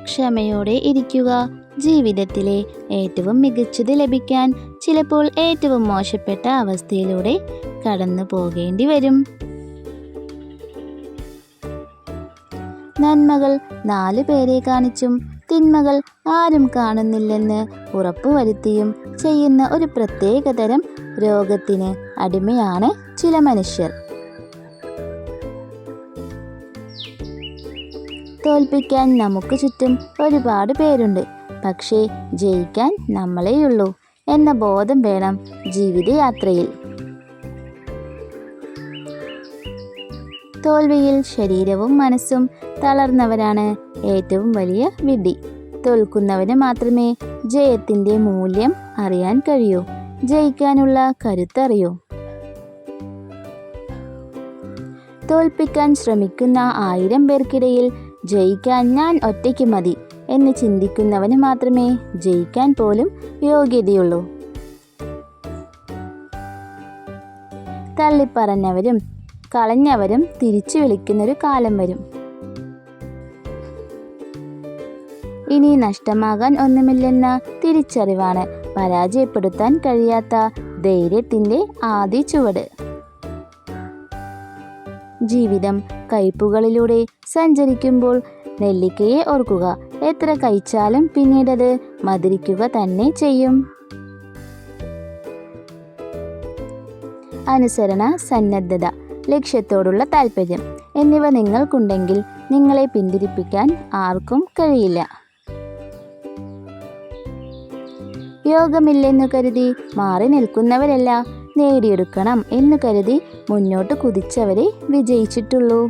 ക്ഷമയോടെ ഇരിക്കുക. ജീവിതത്തിലെ ഏറ്റവും മികച്ചത് ലഭിക്കാൻ ചിലപ്പോൾ ഏറ്റവും മോശപ്പെട്ട അവസ്ഥയിലൂടെ കടന്നു പോകേണ്ടി വരും. നന്മകൾ 4 പേരെ കാണിച്ചും തിന്മകൾ ആരും കാണുന്നില്ലെന്ന് ഉറപ്പുവരുത്തിയും ചെയ്യുന്ന ഒരു പ്രത്യേകതരം രോഗത്തിന് അടിമയാണ് ചില മനുഷ്യർ. തോൽപ്പിക്കാൻ നമുക്ക് ചുറ്റും ഒരുപാട് പേരുണ്ട്, പക്ഷേ ജയിക്കാൻ നമ്മളെയുള്ളൂ എന്ന ബോധം വേണം ജീവിതയാത്രയിൽ. തോൽവിയിൽ ശരീരവും മനസ്സും തളർന്നവരാണ് ഏറ്റവും വലിയ വിഡ്ഢി. തോൽക്കുന്നവന് മാത്രമേ ജയത്തിൻ്റെ മൂല്യം അറിയാൻ കഴിയൂ, ജയിക്കാനുള്ള കരുത്തറിയൂ. തോൽപ്പിക്കാൻ ശ്രമിക്കുന്ന 1000 പേർക്കിടയിൽ ജയിക്കാൻ ഞാൻ ഒറ്റയ്ക്ക് മതി എന്ന് ചിന്തിക്കുന്നവന് മാത്രമേ ജയിക്കാൻ പോലും യോഗ്യതയുള്ളൂ. തള്ളിപ്പറഞ്ഞവരും കളഞ്ഞവരും തിരിച്ചു വിളിക്കുന്നൊരു കാലം വരും. ഇനി നഷ്ടമാകാൻ ഒന്നുമില്ലെന്ന തിരിച്ചറിവാണ് പരാജയപ്പെടുത്താൻ കഴിയാത്ത ധൈര്യത്തിൻ്റെ ആദ്യ ചുവട്. ജീവിതം കയ്പുകളിലൂടെ സഞ്ചരിക്കുമ്പോൾ നെല്ലിക്കയെ ഓർക്കുക, എത്ര കഴിച്ചാലും പിന്നീടത് മധുരിക്കുക തന്നെ ചെയ്യും. അനുസരണ, സന്നദ്ധത, ലക്ഷ്യത്തോടുള്ള താല്പര്യം എന്നിവ നിങ്ങൾക്കുണ്ടെങ്കിൽ നിങ്ങളെ പിന്തിരിപ്പിക്കാൻ ആർക്കും കഴിയില്ല. യോഗമില്ലെന്നു കരുതി മാറി നിൽക്കുന്നവരല്ല, നേടിയെടുക്കണം എന്നു കരുതി മുന്നോട്ട് കുതിച്ചവരെ വിജയിച്ചിട്ടുള്ളൂ.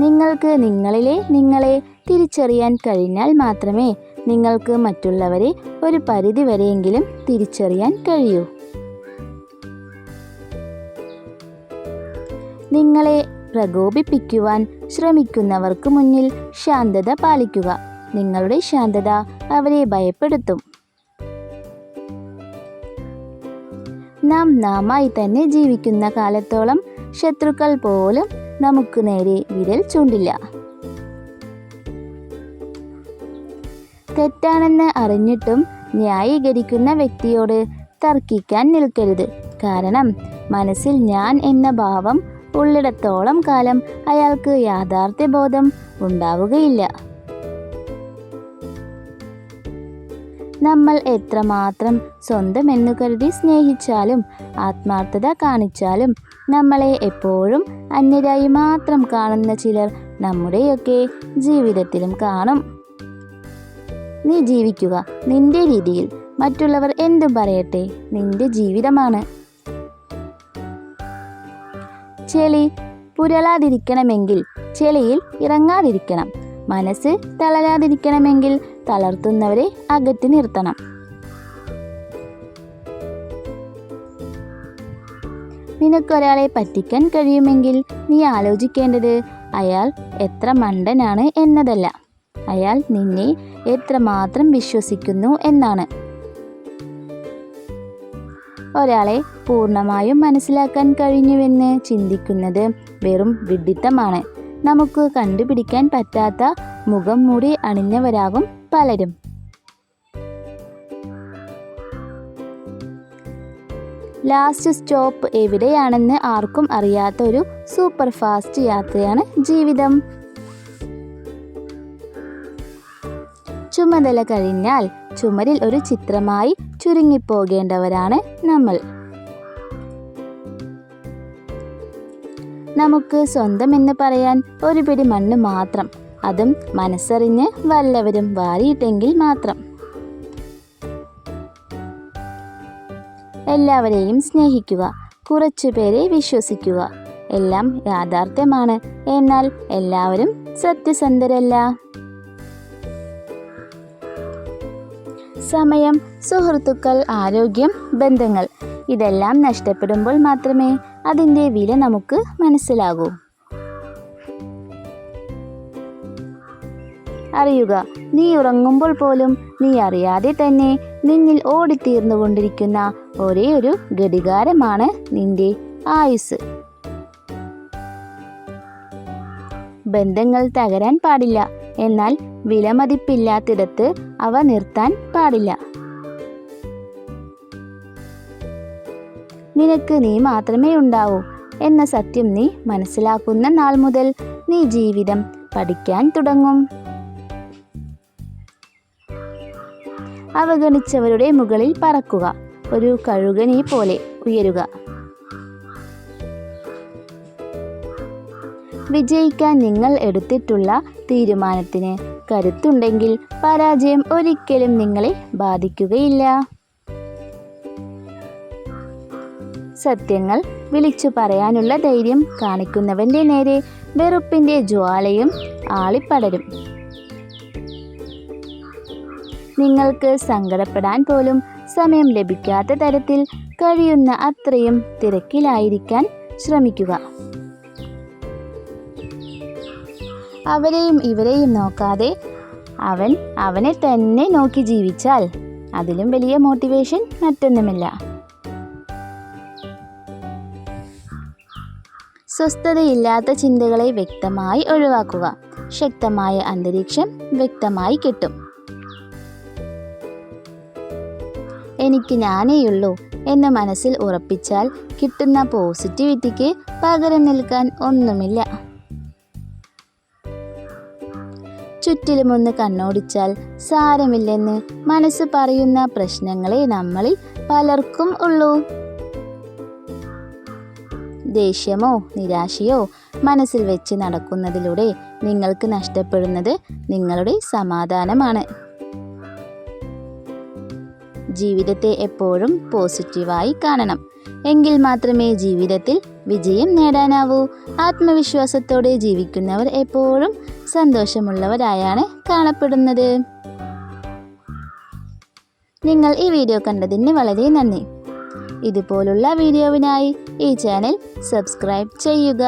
നിങ്ങൾക്ക് നിങ്ങളെ തിരിച്ചറിയാൻ കഴിഞ്ഞാൽ മാത്രമേ നിങ്ങൾക്ക് മറ്റുള്ളവരെ ഒരു പരിധി വരെയെങ്കിലും തിരിച്ചറിയാൻ കഴിയൂ. നിങ്ങളെ പ്രകോപിപ്പിക്കുവാൻ ശ്രമിക്കുന്നവർക്ക് മുന്നിൽ ശാന്തത പാലിക്കുക. നിങ്ങളുടെ ശാന്തത അവരെ ഭയപ്പെടുത്തും. നാമായി തന്നെ ജീവിക്കുന്ന കാലത്തോളം ശത്രുക്കൾ പോലും നമുക്ക് നേരെ വിരൽ ചൂണ്ടില്ല. തെറ്റാണെന്ന് അറിഞ്ഞിട്ടും ന്യായീകരിക്കുന്ന വ്യക്തിയോട് തർക്കിക്കാൻ നിൽക്കരുത്. കാരണം മനസ്സിൽ ഞാൻ എന്ന ഭാവം ഉള്ളിടത്തോളം കാലം അയാൾക്ക് യാഥാർത്ഥ്യബോധം ഉണ്ടാവുകയില്ല. നമ്മൾ എത്രമാത്രം സ്വന്തമെന്നു കരുതി സ്നേഹിച്ചാലും ആത്മാർത്ഥത കാണിച്ചാലും നമ്മളെ എപ്പോഴും അന്യരായി മാത്രം കാണുന്ന ചിലർ നമ്മുടെയൊക്കെ ജീവിതത്തിലും കാണും. നീ ജീവിക്കുക നിന്റെ രീതിയിൽ, മറ്റുള്ളവർ എന്തും പറയട്ടെ, നിന്റെ ജീവിതമാണ്. ചെളി പുരളാതിരിക്കണമെങ്കിൽ ചെളിയിൽ ഇറങ്ങാതിരിക്കണം. മനസ്സ് തളരാതിരിക്കണമെങ്കിൽ തളർത്തുന്നവരെ അകറ്റി നിർത്തണം. നിനക്കൊരാളെ പറ്റിക്കാൻ കഴിയുമെങ്കിൽ നീ ആലോചിക്കേണ്ടത് അയാൾ എത്ര മണ്ടനാണ് എന്നതല്ല, അയാൾ നിന്നെ എത്രമാത്രം വിശ്വസിക്കുന്നു എന്നാണ്. ഒരാളെ പൂർണ്ണമായും മനസ്സിലാക്കാൻ കഴിഞ്ഞുവെന്ന് ചിന്തിക്കുന്നത് വെറും വിഡ്ഢിത്തമാണ്. നമുക്ക് കണ്ടുപിടിക്കാൻ പറ്റാത്ത മുഖം മൂടി അണിഞ്ഞവരാകും പലരും. ലാസ്റ്റ് സ്റ്റോപ്പ് എവിടെയാണെന്ന് ആർക്കും അറിയാത്ത ഒരു സൂപ്പർ ഫാസ്റ്റ് യാത്രയാണ് ജീവിതം. ചുമതല കഴിഞ്ഞാൽ ചുമരിൽ ഒരു ചിത്രമായി ചുരുങ്ങിപ്പോകേണ്ടവരാണ് നമ്മൾ. നമുക്ക് സ്വന്തമെന്ന് പറയാൻ ഒരു പിടി മണ്ണ് മാത്രം, അതും മനസ്സറിഞ്ഞ് വല്ലവരും വാരിയിട്ടെങ്കിൽ മാത്രം. എല്ലാവരെയും സ്നേഹിക്കുക, കുറച്ചുപേരെ വിശ്വസിക്കുക. എല്ലാം യാഥാർത്ഥ്യമാണ്, എന്നാൽ എല്ലാവരും സത്യസന്ധരല്ല. സമയം, സുഹൃത്തുക്കൾ, ആരോഗ്യം, ബന്ധങ്ങൾ ഇതെല്ലാം നഷ്ടപ്പെടുമ്പോൾ മാത്രമേ അതിൻ്റെ വില നമുക്ക് മനസ്സിലാകൂ. അറിയുക, നീ ഉറങ്ങുമ്പോൾ പോലും നീ അറിയാതെ തന്നെ നിന്നിൽ ഓടിത്തീർന്നുകൊണ്ടിരിക്കുന്ന ഒരേ ഒരു ഘടികാരമാണ് നിന്റെ ആയുസ്. ബന്ധങ്ങൾ തകരാൻ പാടില്ല, എന്നാൽ വിലമതിപ്പില്ലാത്തിടത്ത് അവ നിർത്താൻ പാടില്ല. നിനക്ക് നീ മാത്രമേ ഉണ്ടാവൂ എന്ന സത്യം നീ മനസ്സിലാക്കുന്ന നാൾ മുതൽ നീ ജീവിതം പഠിക്കാൻ തുടങ്ങും. അവഗണിച്ചവരുടെ മുകളിൽ പറക്കുക, ഒരു കഴുകനെ പോലെ ഉയരുക. വിജയിക്കാൻ നിങ്ങൾ എടുത്തിട്ടുള്ള തീരുമാനത്തിന് കരുത്തുണ്ടെങ്കിൽ പരാജയം ഒരിക്കലും നിങ്ങളെ ബാധിക്കുകയില്ല. സത്യങ്ങൾ വിളിച്ചു പറയാനുള്ള ധൈര്യം കാണിക്കുന്നവന്റെ നേരെ വെറുപ്പിന്റെ ജ്വാലയും ആളിപ്പടരും. നിങ്ങൾക്ക് സങ്കടപ്പെടാൻ പോലും സമയം ലഭിക്കാത്ത തരത്തിൽ കഴിയുന്ന അത്രയും തിരക്കിലായിരിക്കാൻ ശ്രമിക്കുക. അവരെയും ഇവരെയും നോക്കാതെ അവനെ തന്നെ നോക്കി ജീവിച്ചാൽ അതിലും വലിയ മോട്ടിവേഷൻ മറ്റൊന്നുമില്ല. സ്വസ്ഥതയില്ലാത്ത ചിന്തകളെ വ്യക്തമായി ഒഴിവാക്കുക. ശക്തമായ അന്തരീക്ഷം വ്യക്തമായി കിട്ടും. എനിക്ക് ഞാനേയുള്ളൂ എന്ന് മനസ്സിൽ ഉറപ്പിച്ചാൽ കിട്ടുന്ന പോസിറ്റിവിറ്റിക്ക് പകരം നിൽക്കാൻ ഒന്നുമില്ല. ചുറ്റിലുമൊന്ന് കണ്ണോടിച്ചാൽ സാരമില്ലെന്ന് മനസ്സ് പറയുന്ന പ്രശ്നങ്ങളെ നമ്മളിൽ പലർക്കും ഉള്ളൂ. ദേഷ്യമോ നിരാശയോ മനസ്സിൽ വെച്ച് നടക്കുന്നതിലൂടെ നിങ്ങൾക്ക് നഷ്ടപ്പെടുന്നത് നിങ്ങളുടെ സമാധാനമാണ്. ജീവിതത്തെ എപ്പോഴും പോസിറ്റീവായി കാണണം. എങ്കിൽ മാത്രമേ ജീവിതത്തിൽ വിജയം നേടാനാവൂ. ആത്മവിശ്വാസത്തോടെ ജീവിക്കുന്നവർ എപ്പോഴും സന്തോഷമുള്ളവരായാണ് കാണപ്പെടുന്നത്. നിങ്ങൾ ഈ വീഡിയോ കണ്ടതിന് വളരെ നന്ദി. ഇതുപോലുള്ള വീഡിയോവിനായി ഈ ചാനൽ സബ്സ്ക്രൈബ് ചെയ്യുക.